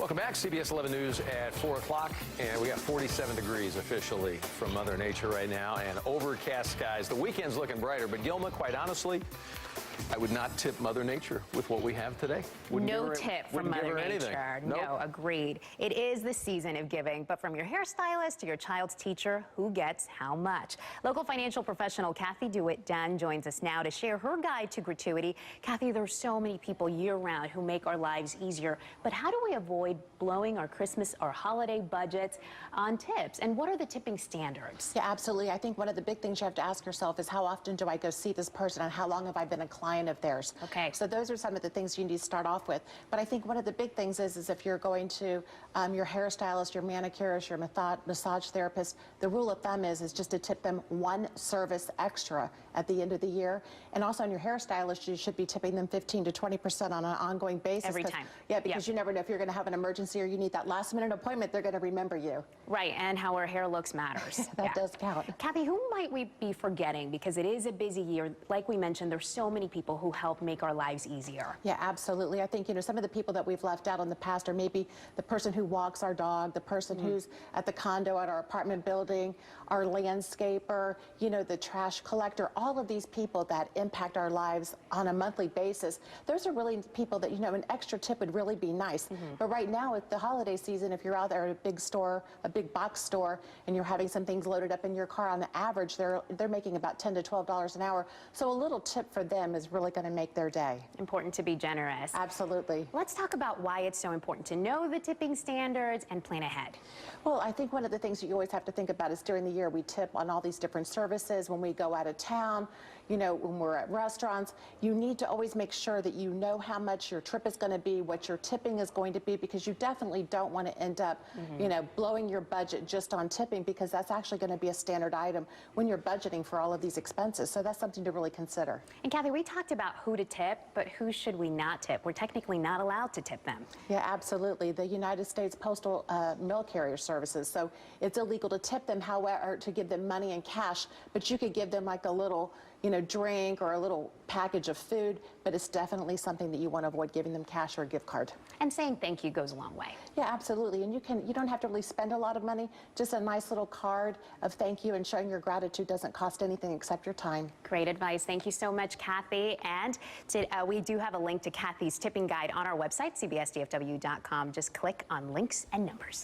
Welcome back. CBS 11 News at 4 o'clock, and we got 47 degrees officially from Mother Nature right now, and overcast skies. The weekend's looking brighter, but Gilma, quite honestly, I would not tip Mother Nature with what we have today. No tip from Mother Nature. No, agreed. It is the season of giving, but from your hairstylist to your child's teacher, who gets how much? Local financial professional Cathy DeWitt Dunn joins us now to share her guide to gratuity. Cathy, there's so many people year-round who make our lives easier, but how do we avoid blowing our Christmas or holiday budgets on tips? And what are the tipping standards? Yeah, absolutely. I think one of the big things you have to ask yourself is how often do I go see this person and how long have I been a client of theirs? Okay. So those are some of the things you need to start off with. But I think one of the big things is if you're going to your hairstylist, your manicurist, your massage therapist, the rule of thumb is just to tip them one service extra at the end of the year. And also on your hairstylist, you should be tipping them 15 to 20% on an ongoing basis. Every time. Yeah, because you never know if you're going to have an emergency or you need that last minute appointment, they're going to remember you. Right, and how our hair looks matters. That does count. Cathy, who might we be forgetting? Because it is a busy year. Like we mentioned, there's so many people who help make our lives easier. Yeah, absolutely. I think, some of the people that we've left out in the past are maybe the person who walks our dog, the person who's at the condo at our apartment building, our landscaper, the trash collector, all of these people that impact our lives on a monthly basis. Those are really people that, an extra tip would really be nice. But right now, at the holiday season, if you're out there at a big store, a big box store, and you're having some things loaded up in your car, on the average, they're making about $10 to $12 an hour. So a little tip for them is really going to make their day. Important to be generous. Absolutely. Let's talk about why it's so important to know the tipping standards and plan ahead. Well, I think one of the things that you always have to think about is during the year we tip on all these different services. When we go out of town, when we're at restaurants, you need to always make sure that you know how much your trip is going to be, what your tipping is going to be, because you definitely don't want to end up, blowing your budget just on tipping, because that's actually going to be a standard item when you're budgeting for all of these expenses. So that's something to really consider. And Cathy, we talked about who to tip, but who should we not tip? We're technically not allowed to tip them. Yeah, absolutely. The United States Postal Mail Carrier Services. So it's illegal to tip them, however, to give them money in cash, but you could give them like a little drink or a little package of food, but it's definitely something that you want to avoid giving them cash or a gift card. And saying thank you goes a long way. Yeah, absolutely. And you don't have to really spend a lot of money. Just a nice little card of thank you and showing your gratitude doesn't cost anything except your time. Great advice. Thank you so much, Cathy. And we do have a link to Cathy's tipping guide on our website, cbsdfw.com. Just click on links and numbers.